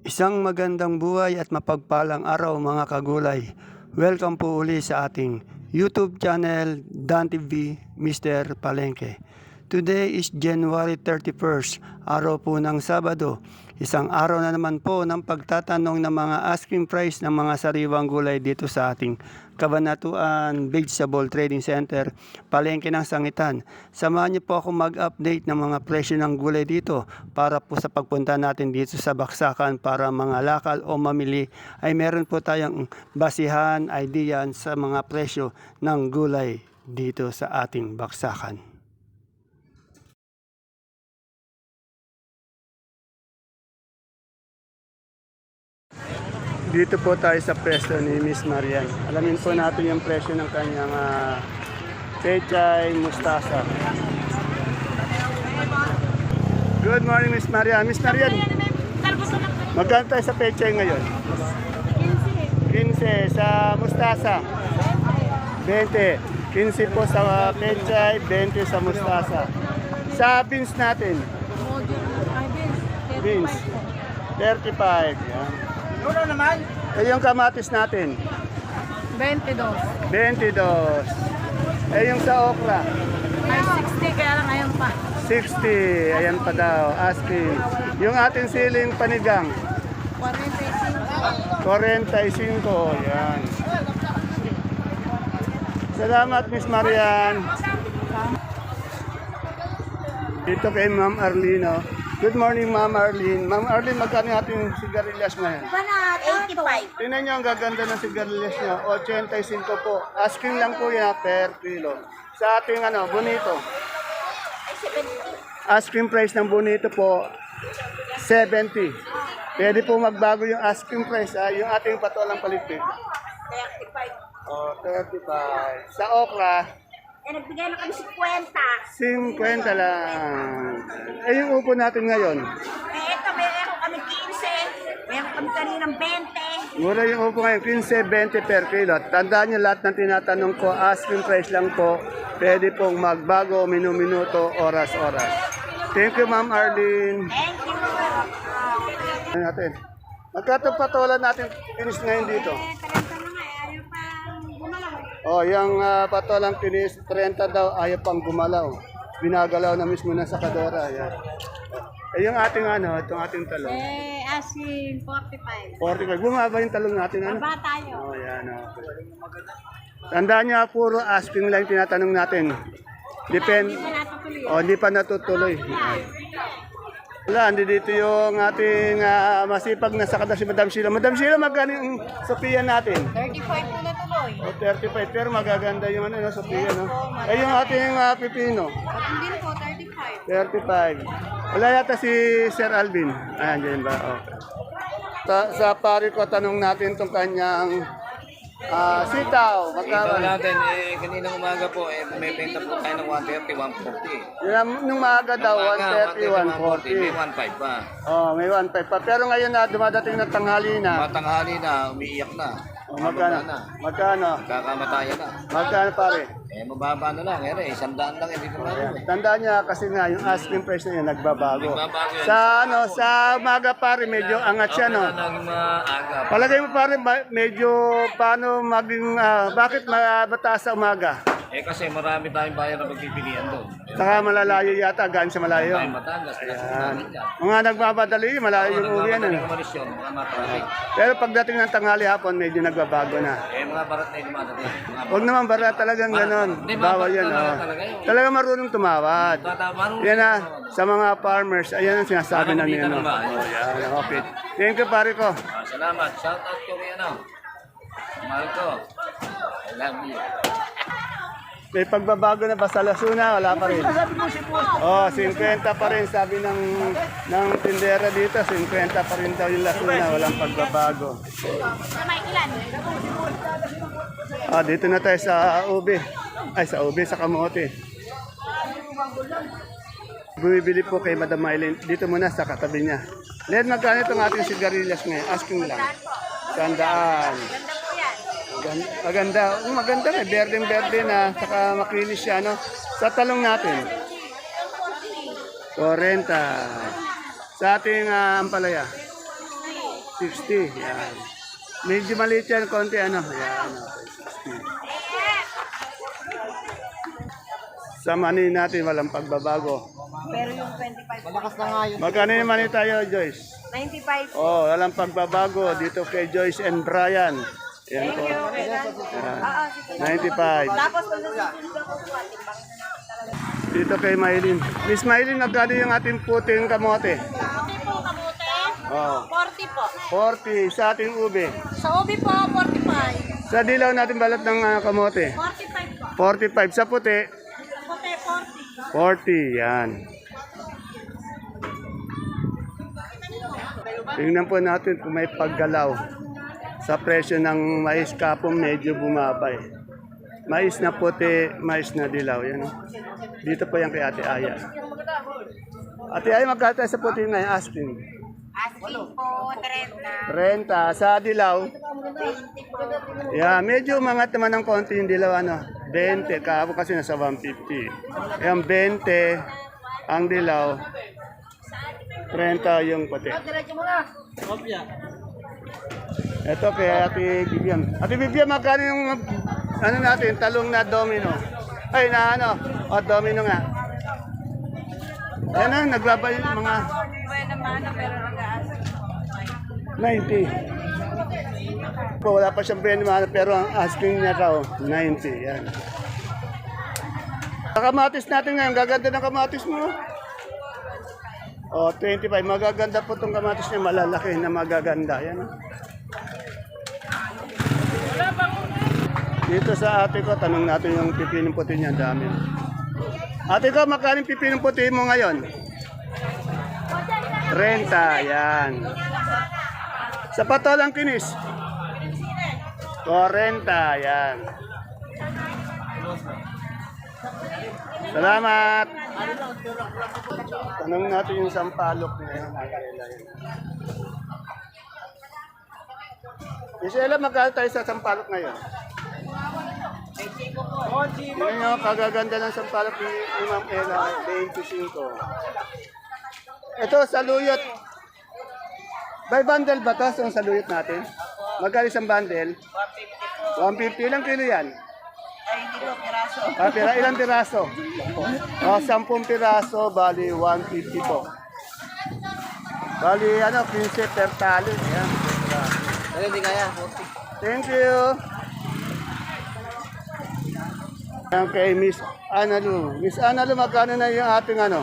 Isang magandang buhay at mapagpalang araw mga kagulay. Welcome po uli sa ating YouTube channel Dan TV Mr. Palengke. Today is January 31st, araw po ng Sabado. Isang araw na naman po ng pagtatanong ng mga asking price ng mga sariwang gulay dito sa ating Kabanatuan Vegetable Trading Center, Palengke ng Sangitan. Samahan niyo po ako mag-update ng mga presyo ng gulay dito para po sa pagpunta natin dito sa baksakan para mga lakal o mamili ay meron po tayong basihan, idea sa mga presyo ng gulay dito sa ating baksakan. Dito po tayo sa presyo ni Miss Marian. Alamin po natin yung presyo ng kanyang pechay mustasa. Good morning, Miss Marian. Miss Marian, magkano tayo sa pechay ngayon? 15 sa mustasa. 20. 15 po sa pechay, 20 sa mustasa. Sa beans natin? Beans. 35. Yan. Uno naman. Eh, yung kamatis natin? 22. 22. Eh, yung sa okra? Ay, 60 kaya lang ngayon pa. 60. Ayan pa daw. Asking. Yung ating siling panigang? 45. 45. Yan. Salamat, Miss Marian. Dito kay Ma'am Arlino. Good morning, Ma'am Arlene. Ma'am Arlene, magkano yung ating sigarilyas ngayon? 85. Tingnan niyo ang gaganda ng sigarilyas niya. 85 po. Asking lang po yan per kilo. Sa ating bonito. Asking price ng bonito po, 70. Pwede po magbago yung asking price. Yung ating patolang paligpit. 35. Oh, 35. Sa okra, Nagbigay na kami 50. 50 lang. Eh, yung upo natin ngayon. Ito, meron kami 15. Meron kami kaninang 20. Mura yung upo ngayon, 15-20 per kilo. Tandaan nyo lahat ng tinatanong ko, asking price lang po. Pwede pong magbago, minuto, oras-oras. Thank you, Ma'am Arlene. Thank you. Ano natin? Magkatapatolan natin finish ngayon dito. Oh, yung patolang kinis, 30 daw, ayaw pang gumalaw. Binagalaw na mismo na sa kadora. Yan. Eh, yung ating itong ating talong. Asin 45. 45. Bumaba yung talong natin. Baba tayo. Oh, yan. Okay. Tandaan niya, puro asking lang tinatanong natin. Depend. Oh, hindi pa natutuloy. Wala, hindi dito yung ating masipag na sakada si Madam Sheila. Madam Sheila, magkano yung Sophia natin? 35 po na tuloy. O, 35. Pero magaganda yung Sophia, no? Eh, yung ating pipino? Hindi na po, 35. 35. Wala yata si Sir Alvin. Ayan, dyan ba? Okay. Sa pari ko, tanong natin itong kanyang sitaw. Ito Magkano? natin, kaninang umaga po, may benta po tayo ng 130, 140. Yung nung maaga daw, 130, 140. May 140. 1.5 pa. Oh, may 1.5 pa. Pero ngayon na dumadating na tanghali na. Matanghali na, umiiyak na. Oh, magkano? Mababa na. Magkano? Kakamatayan na. Magkano pare? Mababa na lang. 100 lang, hindi ko na. Tandaan niya kasi nga yung asking price na yun nagbabago. Nagbabago yan. Sa umaga pare medyo angat siya no. Naging maaga. Palagay mo pare medyo paano maging bakit mataas sa umaga? Kasi marami tayong bayan na magpipilian doon. Saka malalayo yata, gaan sa malayo. Tayong Batangas, Yan. Mga nagmamadali, malayo yung uwi yan. Mga umalis yun, mga matraffic. Pero pagdating ng tanghali hapon, medyo nagbabago na. Mga barat na yung dumadaan. Huwag naman bara talagang ganon. Bawal yan. Talaga marunong tumawad. Yan na, sa mga farmers, ayan ang sinasabi na niya. No? Yan, okay. Thank you pare ko. Salamat. Shout out ko kay mahal ko. I love you. May pagbabago na ba sa Lasuna? Wala pa rin. Oh, 50 pa rin sabi ng tindera dito, 50 pa rin daw yung Lasuna, walang pagbabago. Dito na tayo sa ube. Sa ube, sa kamote. Bumibili po kay Madam Mylene. Dito muna sa katabi niya. Len, magkano itong ating sigarilyas ngayon? Asking lang. 100. Maganda. Maganda na. Berdeng-berde na. Saka makinis siya, no? Sa talong natin. 40. Sa ating ampalaya. 60. Yan. Medyo maliit yan, konti ano. Yan, okay, 60. Sa mani natin, walang pagbabago. Pero yung 25. Malakas na nga yun. Magkano yung mani tayo, Joyce? 95. Oh, walang pagbabago dito kay Joyce and Brian. Yan po. Okay na. Yan. 95. Tapos kung nasusunod ako po, timbang na naman talaga. Dito kay Maylin. Miss Maylin, magkano yung ating puting kamote? Ube po, kamote. Oh, 40 po. 40 sa ating ube. Sa ube po, 45. Sa dilaw natin balat ng kamote. 45 po. 45 sa puti. Puti, 40. 40, yan. Tingnan po natin kung may paggalaw. Sa presyo ng mais kapong medyo bumabay. Mais na puti, mais na dilaw. Yan, oh. Dito po yan kay Ate Aya. Ate Aya, magkano tayo sa puti na yung asking? Asking po, 30. 30. Sa dilaw? 20 po. Yeah, medyo umangat naman ng konti yung dilaw. 20. Kahapon kasi nasa 150. Yan, 20 ang dilaw. 30 yung puti. Ito kay Ate Vivian. Ate Vivian, magkano yung ano natin, talong na domino? Ay, na ano? O, domino nga. Yan na, naglabay yung mga Bueno, mano, pero nag-aasking. 90. Po, wala pa siyang brand pero ang asking niya raw, 90. Yan. Sa kamatis natin ngayon, gaganda ng kamatis mo. O, 25. Magaganda po itong kamatis niya, malalaki na magaganda. Yan. Dito sa ate ko, tanong natin yung pipinong puti niya, dami. Ate ko, magkano yung pipinong puti mo ngayon? 30, yan. Sa patolang kinis? 40, yan. Salamat. Tanong natin yung sampalok ngayon. Isela, magkano tayo sa sampalok ngayon? Tingnan nyo, kagaganda ng sampalok ni Ma'am Ella, 25. Ito, saluyot. By bundle ba ito? Ang saluyot natin? Magkano isang bundle? 150 lang kilo yan. Ay, hindi ko, piraso. Ilang piraso? 10 piraso, bali 150 po. Bali, 15 per tali. Ayan. Hindi kaya. Thank you. Okay, Miss Analu. Miss Analu, magkano na yung ating 70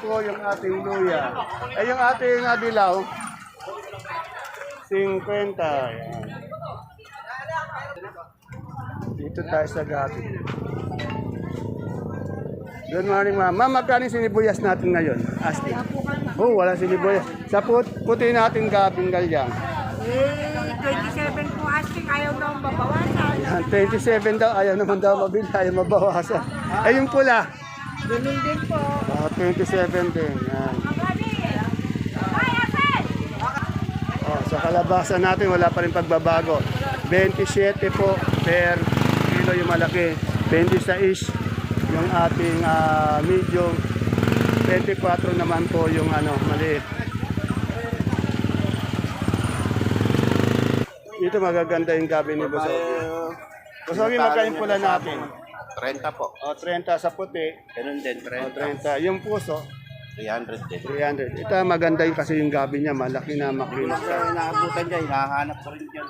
po yung ating luya. Ay, yung ating dilaw, 50. Ayan. Dito tayo sa gabi. Good morning, ma'am. Ma'am, magkano yung sinibuyas natin ngayon? Asking. Oh, wala sinibuyas. Sa puti natin gabing galyang. 27 po asking, ayaw na akong babawasan. Yan, 27 daw. Ayaw naman daw mabili. Ayaw mabawasan. Ay, yung pula. Ganun din po. 27 din. Yan. Oh, sa kalabasa natin, wala pa rin pagbabago. 27 po per kilo yung malaki. 26 yung ating medium. 24 naman po yung maliit. Dito magaganda yung gabi ni Bosogi. Bosogi, magkain pula natin. 30 po. O, 30 sa puti. Ganun din, O, 30. Yung puso, 300 din. 300. Ito maganda yung kasi yung gabi niya. Malaki na makinis siya. Nakabutan niya, hinahanap ko rin dyan.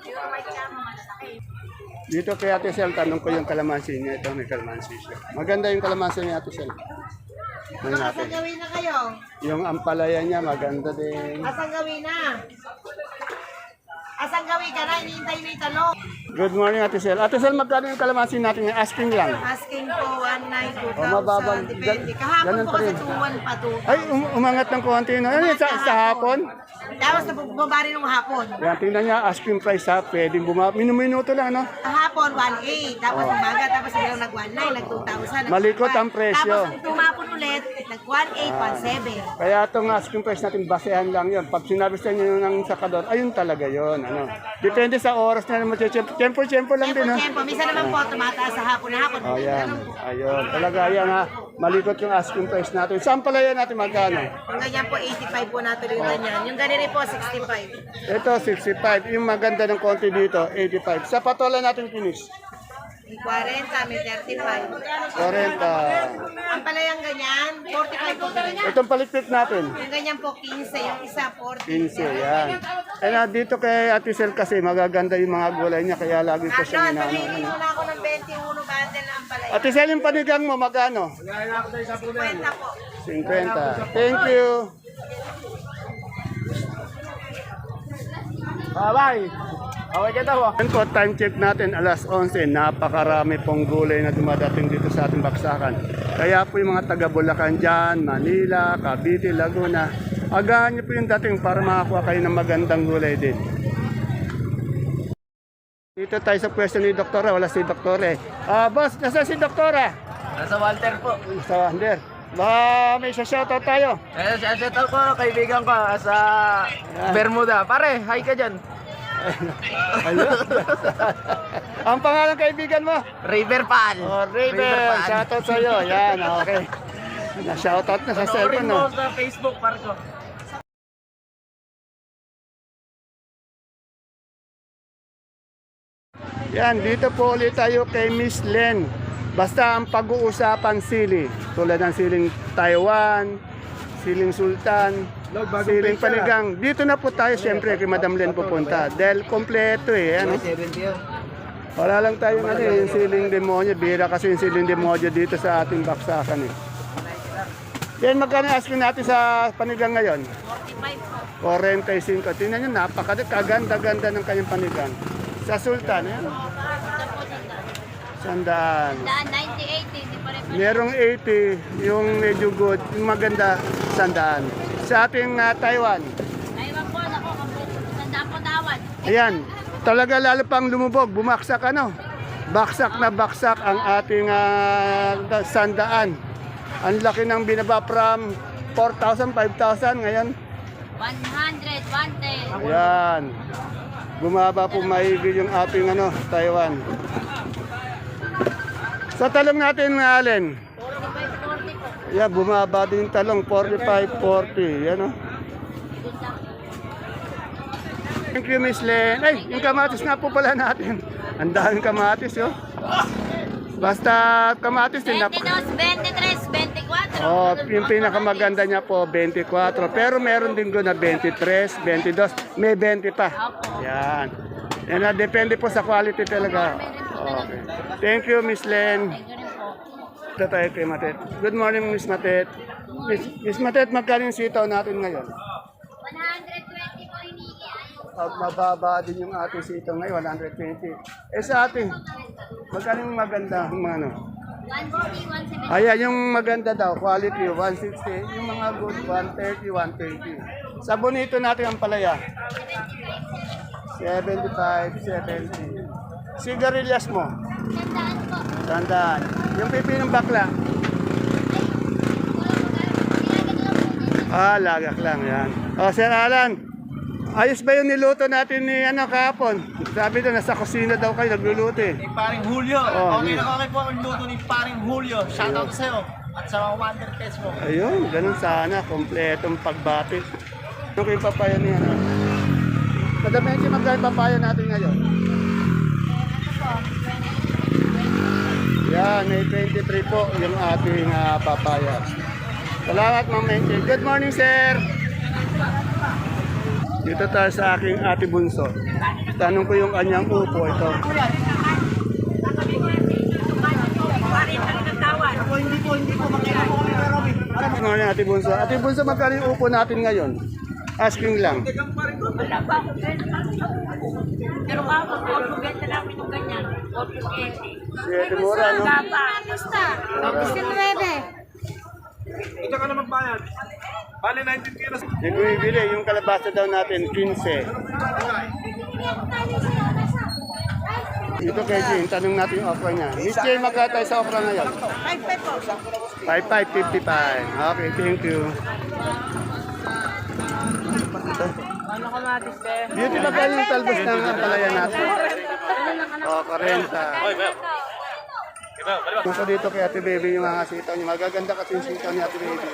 Dito kay Ate Sel, tanong ko yung kalamansi niya. Ito may kalamansi siya. Maganda yung kalamansi ni Ate Sel. May natin. Gawin na kayo. Yung ampalaya niya, maganda din. Asang gawin na? Asang gawin ka na? Hinihintay na yung talong. Good morning, Ate Sel. Ate Sel, magkano yung kalamansi natin? Asking lang. Asking po, 1,900, O, mababang. 2,000. Depende. Kahapon Ganun po pa kasi rin. 2,100 pa to. Ay, umangat ng konti. No? Ano, sa hapon? Tapos nababa rin ng hapon. Yan, tingnan niya, asking price ha. Pwedeng minuto lang, no? Kahapon, 1,800. Tapos umaga, tapos biglang nag-1,900, nag-2,000. Malikot ang presyo. Tapos tumapon ulit, nag-1,800, 1,700. Kaya itong asking price natin, basehan lang yun. Pag sinabi sa inyo ng sakador, ayun talaga yun. Depende sa oras na naman. Tempo lang din, no? Tempo, minsan naman po tumataas sa hapon na hapon. Oh, yan. Ayun. Talaga yan, ha. malikot yung asking price natin. Saan palaya natin magkano? Yung ganyan po, 85 po natin yung ganyan. Yung ganyan rin po, 65. Ito, 65. Yung maganda ng konti dito, 85. Sa patola natin finish. May 40, may 35. 40. Ang palayang ganyan, 45 po ganyan. Itong palikpik natin. Yung ganyan po, 15. Yung isa, 40. 15, yan. Eh na, dito kay Ate Sel kasi magaganda yung mga gulay niya, kaya lagi ko siya Lon, inaano. pamili muna ako ng 21 bundle na ang palaya. Ate Sel, yung panigang mo, magkano? 50 po. 50. Thank you. Bye-bye. Okay ka daw. Yan po, time check natin, alas 11. Napakarami pong gulay na dumadating dito sa ating baksakan. Kaya po yung mga taga Bulacan dyan, Manila, Cavite, Laguna, agahan niyo po yung dating para makakuha kayo ng magandang gulay din. Dito tayo sa pwesto ni Doktora. Wala si Doktora eh. Boss, nasa si Doktora? Nasa Walter po. Sa Wander. Baka may shoutout tayo. Shout out ko, kaibigan ko sa Bermuda. Pare, hi ka dyan. Ayun. Ang pangalan kaibigan mo? River Pal. Oh, Raven. Shoutout sa'yo. Yan, okay. Na-shoutout na sa cellphone, no? Sa Facebook, Parko. Yan, dito po ulit tayo kay Miss Len. Basta ang pag-uusapan sili. Tulad ng siling Taiwan, siling Sultan, siling Panigang. Dito na po tayo siyempre kay Madam Len pupunta. Dahil kompleto eh. Ano? 70 yun. Wala lang tayo ano, yung siling demonyo. Bira kasi yung siling demonyo dito sa ating baksakan eh. Yan, magkano asking natin sa Panigang ngayon? 45. Tingnan nyo, napakaganda-ganda ng kanyang Panigang. Sa Sultan, yan. Sandaan. 90, 80, di pa rin. Merong 80, yung medyo good, yung maganda, sandaan. Sa ating Taiwan, Taiwan po, ako, tandaan po tawad. ayan, talaga lalo pang lumubog, bumaksak ano. Baksak na baksak ang ating sandaan. Ang laki ng binaba from 4,000, 5,000 ngayon. 100, 110. Ayan. Bumaba po maigil yung ating Taiwan. Sa talong natin, Allen. 45, 40 po. Yeah, bumaba din yung talong, 45, 40. Yan, oh. Thank you, Miss Len. Ay, yung kamatis nga po pala natin. Ang daming kamatis, oh. Basta kamatis din. 22, 23, 24. Oh, yung pinakamaganda niya po, 24. Pero meron din ko na 23, 22. May 20 pa. Yan. Yan na, depende po sa quality talaga. Okay. Thank you, Miss Len. Ito tayo kay Matet. Good morning, Miss Matet. Miss Matet, magkano yung sitaw natin ngayon? 120 po hinigi. Mababa din yung ating sitaw ngayon, 120. Eh sa ating, magkano yung maganda? 160, 170. Ayan, yung maganda daw, quality, 160. Yung mga good, 130, 120. Sa bonito natin ang palaya. 75, 70. Sigarilyas mo, Tandaan po. tandaan. Yung pipi ng bakla, lagak lang yan. O, Sir Alan, ayos ba yung niluto natin ni kahapon? Sabi doon, nasa kusina daw kayo, nagluluto eh. Ni Paring Julio. Oh, Okay yeah. na okay po ang luto ni Paring Julio. Shoutout sa'yo. At sa mga Wonder Pets mo. Ayun, ganun sana, kompletong pagbati. Ano kayo papaya niya? Madam Enchi, magkano papaya natin ngayon? Yan, may 23 po yung ating papaya. Salamat, Ma'am Enchi. Good morning, sir! Dito tayo sa aking ate bunso. Tanong ko yung kanyang upo ito. Good morning, ate bunso. Ate bunso, magkano yung upo natin ngayon? Asking lang. Pero ako, benta namin yung ganyan. 480. Siya, mura, no? Basta. 19. Ito ka na magbayad. Bali 19 kilos. Yung bumibili, yung kalabasa daw natin, 15. Dito kay Jane, tanong natin yung okra niya. Miss Jane, magkatay sa okra ngayon? 55 po. 55, 55. Okay, thank you. Beauty, magkano yung talbos ng palaya natin? O, 40. Punta dito kay Ate Baby yung mga sitaw niya. Magaganda kasi yung sitaw ni Ate Baby.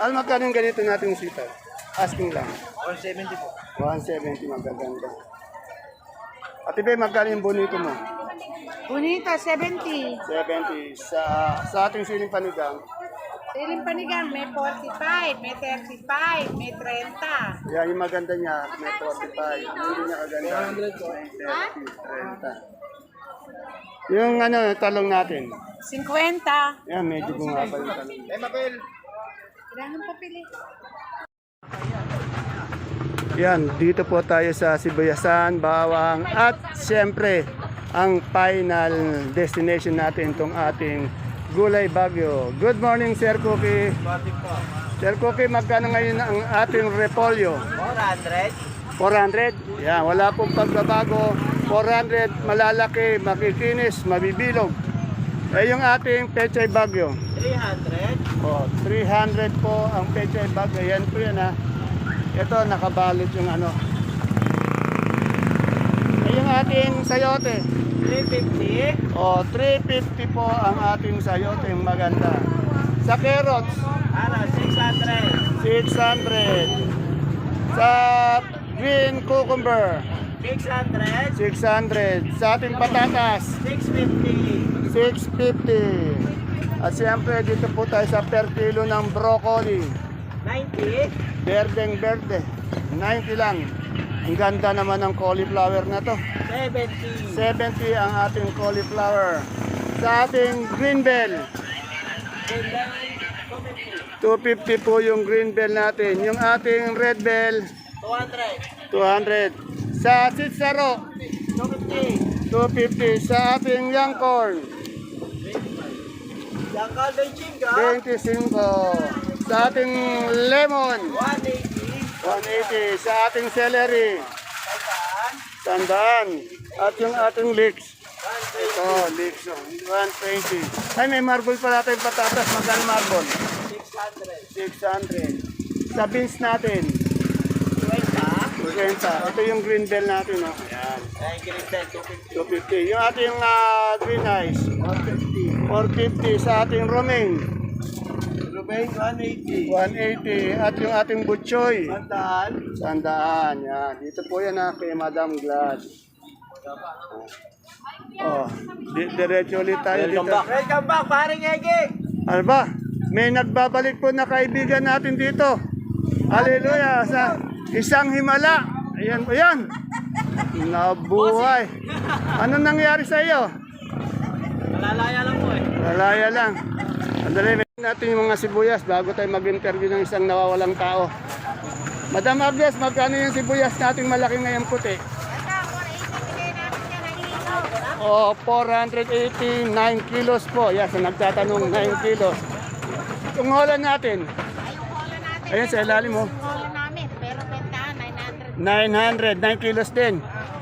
Ang ano magkano yung ganito natin yung sitaw? Asking lang. 170 po. 170 magaganda. Ate Baby, magkano yung bonito mo? Bonita, 70. 70. Sa ating siling panigang. Siling panigang, may 45, may 35, may 30. Yan yung maganda niya. May 45. Hindi niya kaganda. May 30. Yung ano, talong natin. 50. Yan, medyo bumaba yung talong. Kailangan pa pili. Yan, dito po tayo sa Sibuyasan, Bawang at siyempre ang final destination natin itong ating Gulay Bagyo. Good morning, Sir Cookie. Sir Cookie, magkano ngayon ang ating repolyo? 400. 400? Yan, wala pong pagbabago. 400, malalaki, makikinis, mabibilog. Eh, yung ating Pechay Bagyo. 300. Oh, 300 po ang Pechay Bagyo. Yan po yan ha. Ito, nakabalot yung ano. Eh, yung ating sayote. 350. Oh, 350 po ang ating sayote, yung maganda. Sa carrots, 600. 600. Sa green cucumber, 600. 600. Sa ating patatas, 650. 650. At siyempre, dito po tayo sa per kilo ng broccoli. 90. Berdeng berde. 90 lang. Ang ganda naman ng cauliflower na to. 70. 70 ang ating cauliflower. Sa ating green bell, 250 po yung green bell natin. Yung ating red bell, 200. 200. Sa sitsaro, 250. 250. Sa ating young corn, Yang kaldo chinga. 25. Sa ating lemon, 180. 180. Sa ating celery, 100. At yung ating leeks, ito, leeks, 120. Ay, may marble pala tayong patatas. Magkano marble? 600. 600. Sa beans natin, 20. 20. Ito yung green bell natin, oh. Ayan. Ay, green bell, 250. 250. Yung ating green ice, 450. 450. Sa ating romaine, Rubén, 180. 180. At yung ating butchoy, Sandaan. 100. Yan. Dito po yan kay Madam Glass. Oh, diretso ulit tayo dito. Welcome back, paring Ege. Ano ba? May nagbabalik po na kaibigan natin dito. Hallelujah. Sa isang himala. Ayan po yan. Nabuhay. Ano nangyari sa iyo? Malalaya lang po eh. Lalaya lang. Andali, natin yung mga sibuyas bago tayo mag-interview ng isang nawawalang tao. Madam Agnes, magkano yung sibuyas nating malaki ngayong puti? O, 480, 9 kilos po. Yan, sa nagtatanong, 9 kilos. Yung hola natin, ayun sa ilalim mo, Wala namin, pero bentahan, 900. 900, 9 kilos din.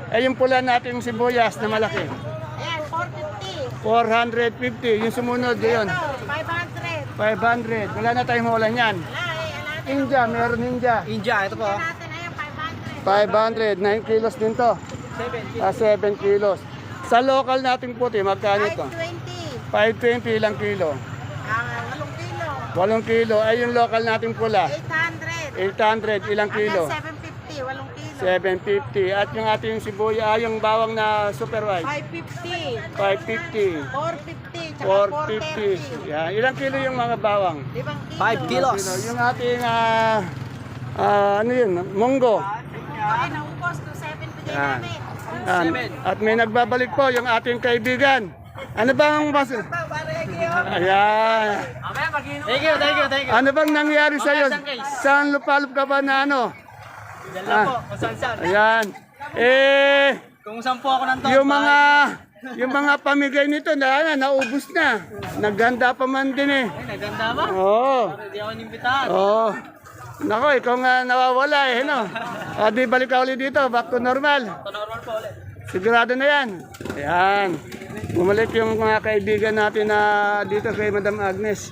Eh, yung pula natin yung sibuyas na malaki, Ayan, 450. 450. Yung sumunod, yun, Ito, 500. 500. Wala na tayong hola niyan. Wala, India, meron India. India, ito po. natin ayan, 500. 500, 9 kilos din to. 7 kilos. Sa local nating puti, magkano ito? 520. 520 ilang kilo. 8 kilo. 8 kilo. Ay, yung local nating pula, 800. 800 ilang kilo. Hanggang 750, 8 kilo. 750. At yung ating sibuya, yung bawang na super white, 550. 550. 450. Tsaka 450. Yan. Ilang kilo yung mga bawang? 5 kilo. 5 kilos. Yung ating, ano yun, munggo. Ay, naubos to 7 bigay Yan. namin. Yan. At may nagbabalik po, yung ating kaibigan. Ano bang mas... Ayan. Thank you, thank you, thank you. Ano bang nangyari sa'yo? Saan lupalop ka ba na ano? Diyan lang po, kung saan saan. Ayan. Eh, Kung saan po ako nandun. yung mga pamigay nito naubos na. Nagganda pa man din eh. Ay, naganda ba? Oo. Hindi ako inimbitahan. Oo. Nako, ikaw nga nawawala eh, no? O, di balik ka ulit dito, back to normal. Ito normal po ulit. Sigurado na yan. Ayan. Bumalik yung mga kaibigan natin na dito kay Madam Agnes.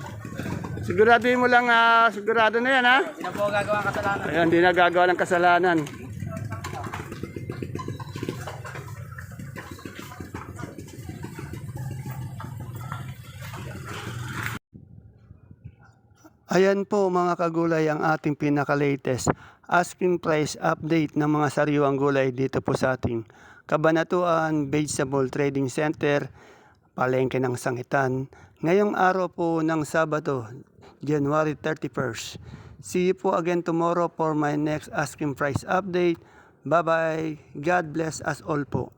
Siguraduhin mo lang, sigurado na yan, ha? Hindi na po gagawa ng kasalanan. Ayan, di na gagawa ng kasalanan. Ayan po mga kagulay ang ating pinaka-latest asking price update ng mga sariwang gulay dito po sa ating Kabanatuan Vegetable Trading Center, Palengke ng Sangitan. Ngayong araw po ng Sabado, January 31st. See you po again tomorrow for my next asking price update. Bye-bye. God bless us all po.